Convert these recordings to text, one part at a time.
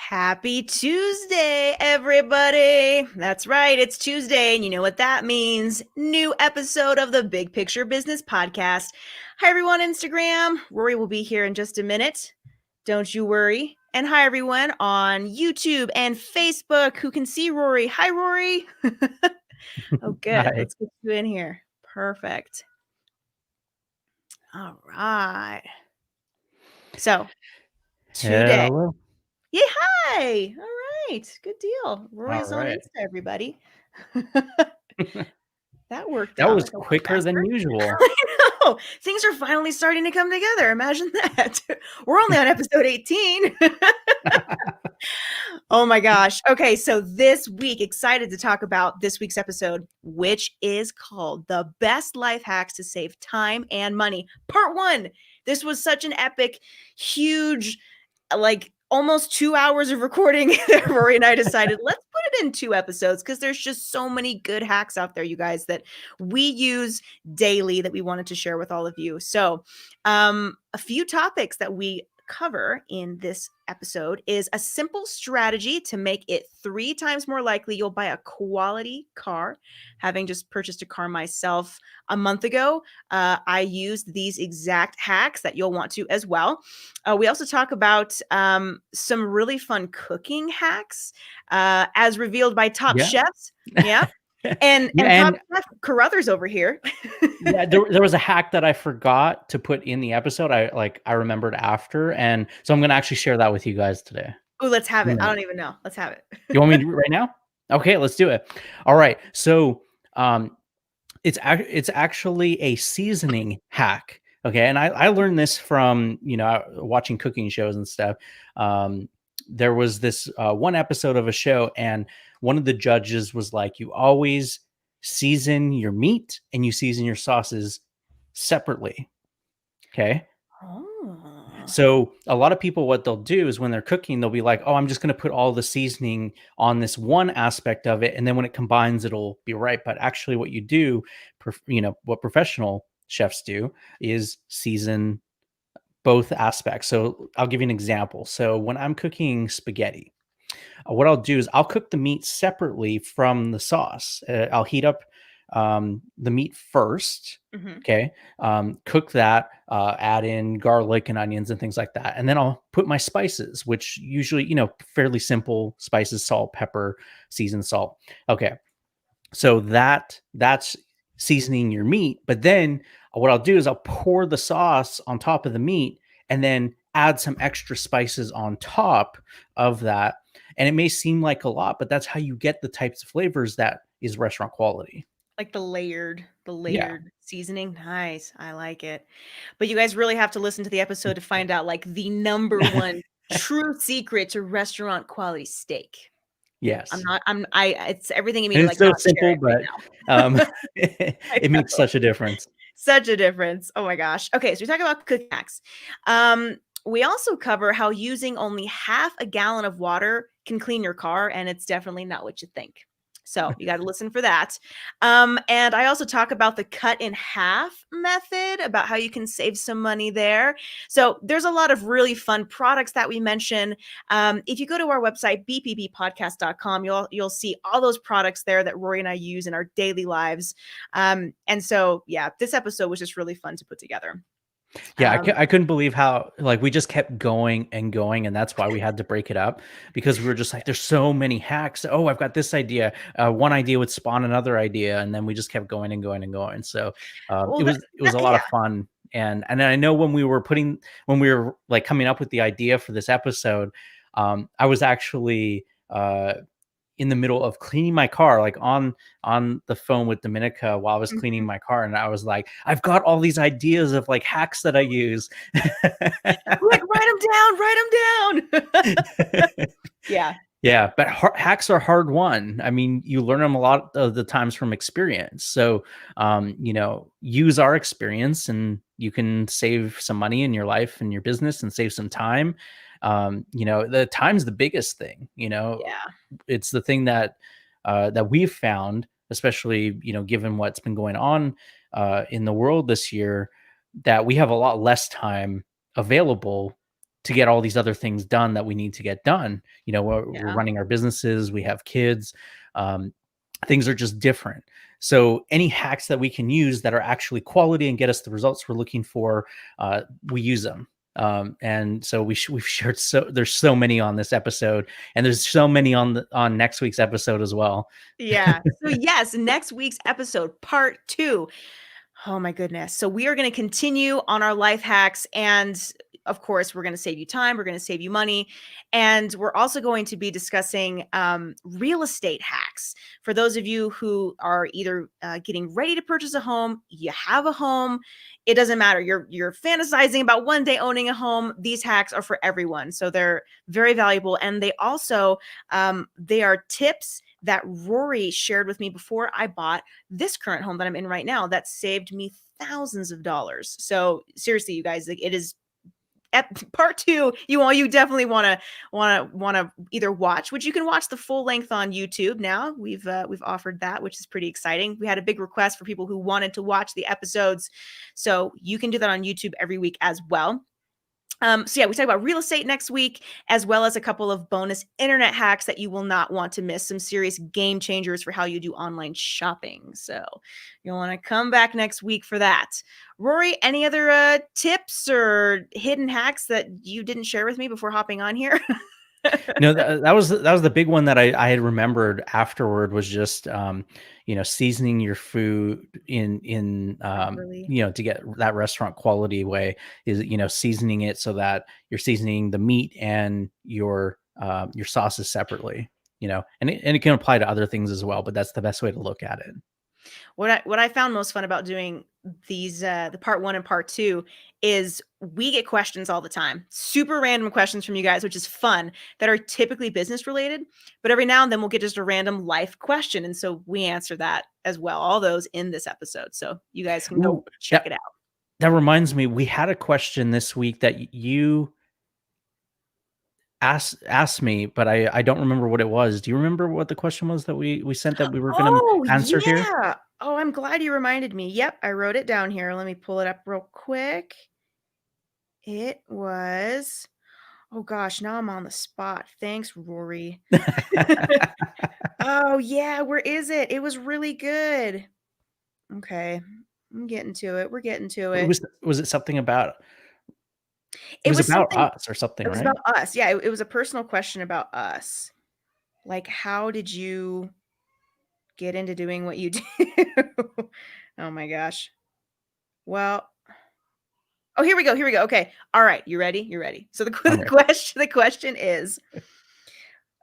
Happy Tuesday, everybody. That's right, it's Tuesday, and you know what that means. New episode of the Big Picture Business Podcast. Hi, everyone, Instagram. Rory will be here in just a minute. Don't you worry. And hi, everyone on YouTube and Facebook who can see Rory. Hi, Rory. Oh, good. Hi. Let's get you in here. Perfect. All right. So, today. Hello. Yay, hi. All right. Good deal. Rory's All on right. Insta, everybody. That worked That out was like a lot quicker than faster. usual. I know. Things are finally starting to come together. Imagine that. We're only on episode 18. Oh my gosh. Okay, so this week, excited to talk about this week's episode, which is called The Best Life Hacks to Save Time and Money. Part 1. This was such an epic, huge, like almost 2 hours of recording that Rory and I decided let's put it in 2 episodes because there's just so many good hacks out there, you guys, that we use daily that we wanted to share with all of you. So a few topics that we cover in this episode is a simple strategy to make it 3 times more likely you'll buy a quality car. Having just purchased a car myself a month ago, I used these exact hacks that you'll want to as well. We also talk about some really fun cooking hacks as revealed by top chefs. Yeah. And top chef Carruthers over here. Yeah, there was a hack that I forgot to put in the episode. I remembered after, and so I'm gonna actually share that with you guys today. Oh, let's have it. I don't even know. Let's have it. You want me to do it right now? Okay, let's do it. All right. So it's actually a seasoning hack. Okay, and I learned this from watching cooking shows and stuff. There was this one episode of a show, and one of the judges was like, "You always season your meat and you season your sauces separately." Okay. Oh. So a lot of people, what they'll do is when they're cooking, they'll be like, "Oh, I'm just going to put all the seasoning on this one aspect of it, and then when it combines, it'll be right." But actually, what you do, what professional chefs do, is season both aspects. So I'll give you an example. So when I'm cooking spaghetti, what I'll do is I'll cook the meat separately from the sauce. I'll heat up the meat first. Mm-hmm. Okay. Cook that, add in garlic and onions and things like that. And then I'll put my spices, which usually, fairly simple spices, salt, pepper, seasoned salt. Okay. So that's seasoning your meat. But then what I'll do is I'll pour the sauce on top of the meat and then add some extra spices on top of that. And it may seem like a lot, but that's how you get the types of flavors that is restaurant quality. Like the layered seasoning. Nice. I like it. But you guys really have to listen to the episode to find out like the number one true secret to restaurant quality steak. Yes. It's everything in me. And Like, it's so simple, but it makes such a difference. Such a difference. Oh my gosh. Okay, so we talk about cooking hacks. We also cover how using only half a gallon of water can clean your car, and it's definitely not what you think. So you got to listen for that. And I also talk about the cut in half method, about how you can save some money there. So there's a lot of really fun products that we mention. If you go to our website, bppodcast.com, you'll see all those products there that Rory and I use in our daily lives. And so, yeah, this episode was just really fun to put together. Yeah, I couldn't believe how we just kept going and going, and that's why we had to break it up, because we were just like, there's so many hacks. Oh, I've got this idea. One idea would spawn another idea, and then we just kept going and going and going. So it was a lot of fun. And I know when we were like coming up with the idea for this episode, I was actually in the middle of cleaning my car, like on the phone with Dominica while I was cleaning my car. And I was like, I've got all these ideas of like hacks that I use. Like, write them down. Yeah. Yeah. But hacks are hard won. I mean, you learn them a lot of the times from experience. So, use our experience and you can save some money in your life and your business and save some time. The time's the biggest thing. It's the thing that we've found, especially given what's been going on in the world this year, that we have a lot less time available to get all these other things done that we need to get done. We're Yeah. running our businesses, we have kids, things are just different. So any hacks that we can use that are actually quality and get us the results we're looking for, we use them. And so we've shared, there's so many on this episode, and there's so many on next week's episode as well. Yeah. So yes, next week's episode, part 2. Oh my goodness. So we are going to continue on our life hacks, and of course, we're going to save you time. We're going to save you money. And we're also going to be discussing real estate hacks. For those of you who are either getting ready to purchase a home, you have a home, it doesn't matter. You're fantasizing about one day owning a home. These hacks are for everyone. So they're very valuable. And they also, they are tips that Rory shared with me before I bought this current home that I'm in right now that saved me thousands of dollars. So seriously, you guys, like, it is part 2. You definitely want to either watch, which you can watch the full length on YouTube now. We've offered that, which is pretty exciting. We had a big request for people who wanted to watch the episodes, so you can do that on YouTube every week as well. So yeah, we talk about real estate next week, as well as a couple of bonus internet hacks that you will not want to miss. Some serious game changers for how you do online shopping. So you'll want to come back next week for that. Rory, any other tips or hidden hacks that you didn't share with me before hopping on here? No, that was the big one that I had remembered afterward, was just seasoning your food in Properly. to get that restaurant quality way, is seasoning it so that you're seasoning the meat and your sauces separately, and it can apply to other things as well, but that's the best way to look at it. What I found most fun about doing these the part 1 and part 2 is we get questions all the time. Super random questions from you guys, which is fun, that are typically business related, but every now and then we'll get just a random life question, and so we answer that as well. All those in this episode. So you guys can Ooh, go check it out. that reminds me, we had a question this week that you asked me, but I don't remember what it was. Do you remember what the question was that we sent that we were going to Oh, answer here? yeah. Oh, I'm glad you reminded me. Yep, I wrote it down here. Let me pull it up real quick. It was, oh gosh, now I'm on the spot. Thanks, Rory. Oh, yeah, where is it? It was really good. Okay, I'm getting to it. We're getting to it. Was it something about, it It was was about something, us or something, it was right? about us. Yeah, it was a personal question about us. Like, how did you get into doing what you do? Oh my gosh. Well, oh, here we go. Here we go. Okay. All right. You ready? You're ready. So the, I'm ready. the question is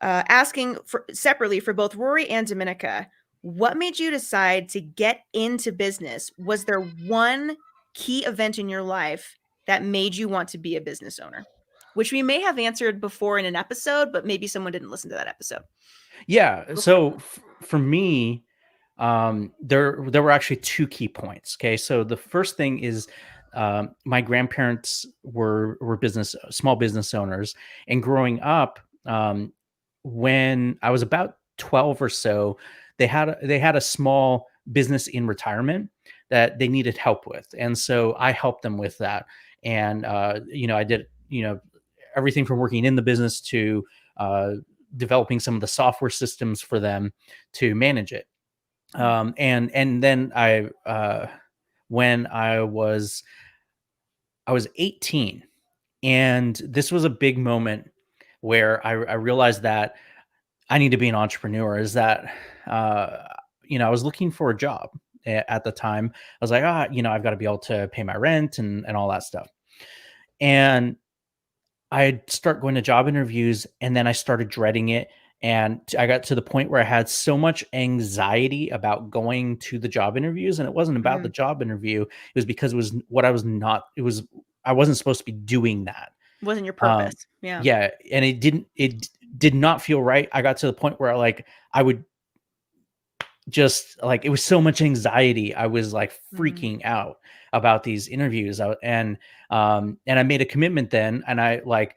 asking for separately for both Rory and Dominica, what made you decide to get into business? Was there one key event in your life that made you want to be a business owner? Which we may have answered before in an episode, but maybe someone didn't listen to that episode. Yeah. Go for it. So for me, there were actually 2 key points. Okay. So the first thing is, my grandparents were small business owners, and growing up, when I was about 12 or so, they had a small business in retirement that they needed help with, and so I helped them with that. And I did everything from working in the business to developing some of the software systems for them to manage it. And then when I was 18, and this was a big moment where I realized that I need to be an entrepreneur. Is that I was looking for a job at the time. I was like, I've got to be able to pay my rent and all that stuff. And I'd start going to job interviews, and then I started dreading it. And I got to the point where I had so much anxiety about going to the job interviews. And it wasn't about the Mhm. job interview. It was because it was what I was not, it was, I wasn't supposed to be doing that. Wasn't your Um, purpose. Yeah. yeah. And it did not feel right. I got to the point where like, I would just like, it was so much anxiety. I was like Mhm. freaking out about these interviews. And I made a commitment then, and I like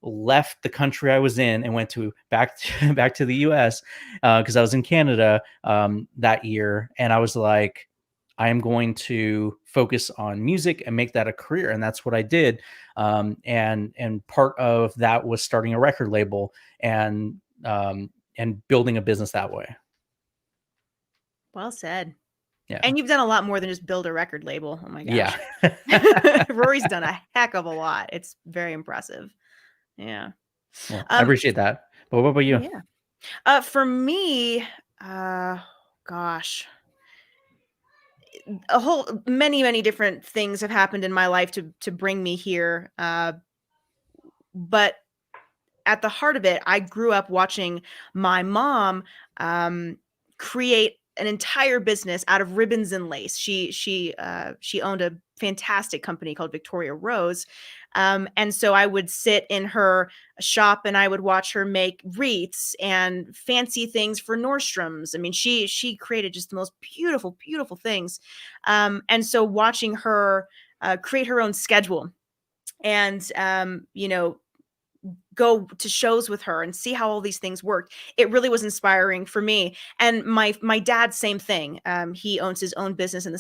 left the country I was in and went back to the US, because I was in Canada that year, and I was like, I am going to focus on music and make that a career. And that's what I did. And part of that was starting a record label and building a business that way. Well said. Yeah. And you've done a lot more than just build a record label. Oh my Yeah. gosh. Rory's done a heck of a lot. It's very impressive. Yeah. Well, I appreciate that. But what about you? Yeah. For me, uh, gosh, a whole many different things have happened in my life to bring me here. But at the heart of it, I grew up watching my mom create an entire business out of ribbons and lace. She owned a fantastic company called Victoria Rose, and so I would sit in her shop and I would watch her make wreaths and fancy things for Nordstrom's. I mean, she created just the most beautiful things, and so watching her create her own schedule and go to shows with her and see how all these things worked. It really was inspiring for me. And my dad, same thing. He owns his own business in the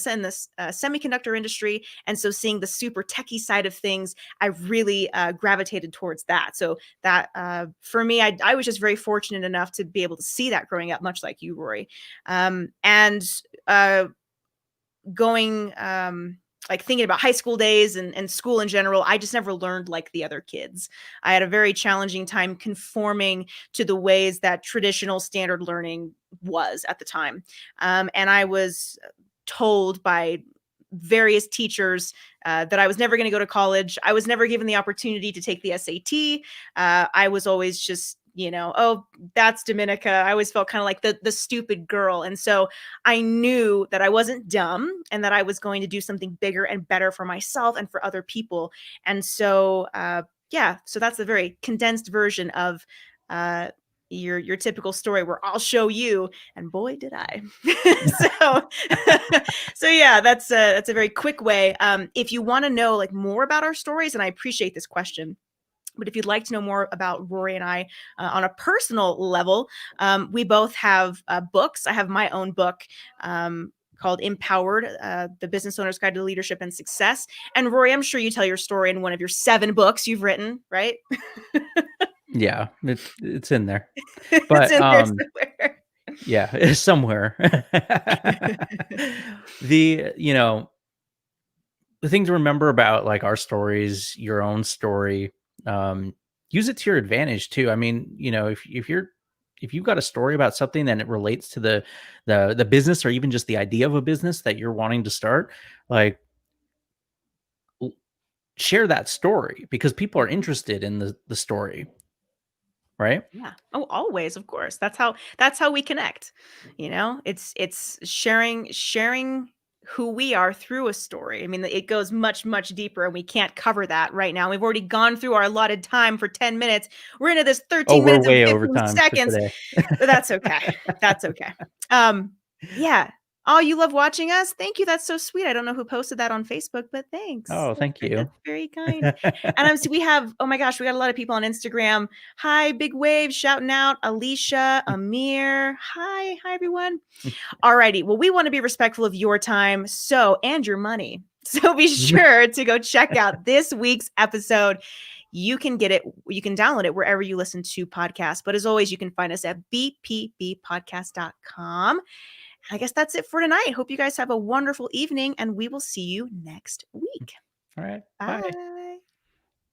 semiconductor industry, and so seeing the super techie side of things, I really gravitated towards that. So that for me, I was just very fortunate enough to be able to see that growing up, much like you, Rory. And going like thinking about high school days and school in general, I just never learned like the other kids. I had a very challenging time conforming to the ways that traditional standard learning was at the time. And I was told by various teachers that I was never going to go to college. I was never given the opportunity to take the SAT. I was always just, oh, that's Dominica. I always felt kind of like the stupid girl. And so I knew that I wasn't dumb and that I was going to do something bigger and better for myself and for other people. And so, yeah, so that's a very condensed version of your typical story where I'll show you, and boy did I. so so yeah, that's a very quick way. If you want to know like more about our stories, and I appreciate this question, but if you'd like to know more about Rory and I on a personal level, we both have books. I have my own book called Empowered, The Business Owner's Guide to Leadership and Success. And Rory, I'm sure you tell your story in one of your 7 books you've written, right? Yeah, it's in there. It's But in there somewhere. yeah, it's somewhere. The the thing to remember about like our stories, your own story, um, use it to your advantage too. I mean, if you've got a story about something and it relates to the business or even just the idea of a business that you're wanting to start, like l- share that story because people are interested in the story, right? Yeah. Oh, always, of course. That's how we connect. It's sharing who we are through a story. I mean, it goes much deeper and we can't cover that right now. We've already gone through our allotted time for 10 minutes. We're into this Oh, 13 we're minutes and way over 15 time for seconds, today. but that's okay. That's okay. Yeah. Oh, you love watching us? Thank you. That's so sweet. I don't know who posted that on Facebook, but thanks. Oh, thank you. That's very kind. And so we have, oh my gosh, we got a lot of people on Instagram. Hi, Big Wave, shouting out Alicia, Amir. Hi everyone. Alrighty. Well, we want to be respectful of your time, and your money. So be sure to go check out this week's episode. You can download it wherever you listen to podcasts. But as always, you can find us at bpbpodcast.com. I guess that's it for tonight. Hope you guys have a wonderful evening, and we will see you next week. All right. Bye. Bye.